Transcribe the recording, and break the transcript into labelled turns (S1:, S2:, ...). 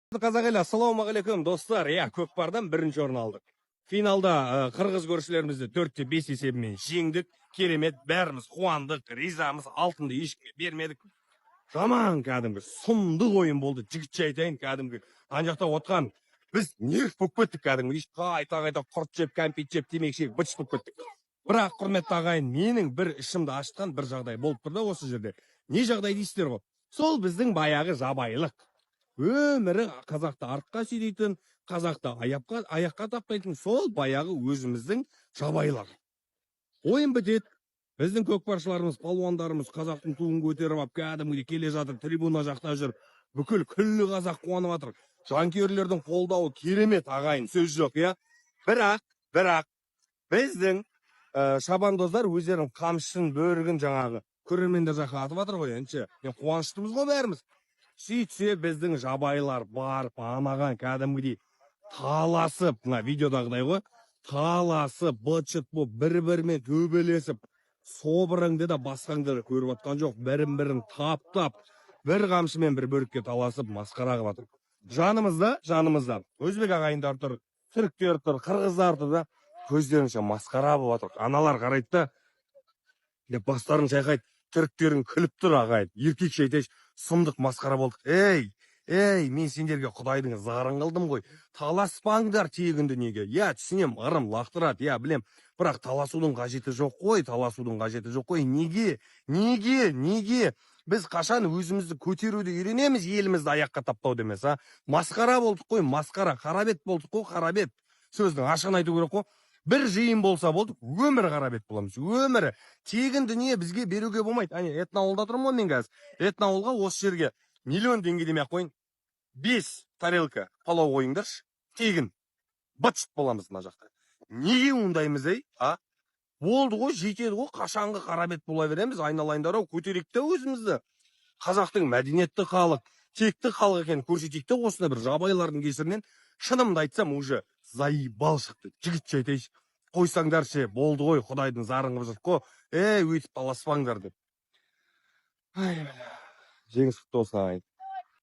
S1: Қазақ елі, ассалаумағалейкум достар. Көкпардан бірінші орын алдық. Финалда қырғыз көршілерімізді 4-5 есебімен жеңдік. Керемет, бәріміз қуандық, ризамыз, алтынды ешкімге бермедік. Жаман кәдімгі сұмдық ойын болды. Жігітше айтайын, кәдімгі ана жақта отқан біз не болып кеттік кәдімгі. Қайта құрт жеп, кәмпит жеп, темекі шегіп, быт болып кеттік. Бірақ құрметті ағайын, менің бір ішімді ашқан бір жағдай болып тұр да осы жерде. Не жағдай дейсіздер ғой? Сол біздің баяғы жабайылық. Өмірі қазақты артқа сүйрейтін, қазақты аяққа таптайтын сол баяғы өзіміздің жабайылар. Ойын бітеді. Біздің көкпаршыларымыз, палуандарымыз қазақтың туын көтеріп алып, кәдімгідей келе жатыр, трибуна жақта жүр. Бүкіл күллі қазақ қуанып жатыр. Жанкүйерлердің қолдауы керемет, ағайын, сөз жоқ, иә. Бірақ біздің шабандоздар өздерінің қамшысын, бөрігін жаңағы көрермендер жаққа атып жатыр ғой, енді. Мен қуаныштымыз ғой бәріміз. Сөйтсе біздің жабайылар барып анаған кәдімгідей таласып, мына видеодағыдай ғой, таласып, быт-шыт болып, бір-бірімен төбелесіп, собырыңды да басқаңды көріп отқан жоқ, бірін-бірін таптап, бір қамшымен бір бөрікке таласып, масқара қылып жатыр. Жанымызда өзбек ағайындар тұр, түріктер тұр, қырғыздар тұр да, көздерінше масқара болып жатыр. Аналар қарайды да, бастарын шайқайды, түріктерін күліп тұр ағайын. Еркекше айтайыншы, сұмдық масқара болдық. Ей, мен сендерге құдайдың зарын қылдым ғой. Таласпаңдар тегін дүниеге. Түсінем, ырым лақтырады, білем. Бірақ таласудың қажеті жоқ қой. Неге? Біз қашан өзімізді көтеруді үйренеміз, елімізді аяққа таптау демес, Масқара болдық қой, масқара, қарабет болдық қой, қарабет. Сөздің ашығын айту керек қой. Бір жиын болса болдық, өмір қарабет боламыз. Өмірі. Тегін дүние бізге беруге болмайды. Этноауылда тұрмын ғой мен қазір. Этноауылға осы жерге миллион теңге демей ақ қойын. 5 тарелка палау қойыңдаршы. Тегін. Быт-шыт боламыз мына жақта. Неге ондаймыз, Болды ғой, жетеді ғой, қашанғы қарабет бола береміз, айналайындар-ау, көтерейік те өзімізді. Қазақтың мәдениетті халық, текті халық екенін көрсетейік те осында бір жабайлардың кесірінен, шынымды айтсам, уже заебал шықты. Жігітше айтайыншы, қойсаңдаршы, болды ғой, құдайдың зарын қылып жатыр ғой, өйтіп таласпаңдар деп. Жеңіс құтты болсын ағайын.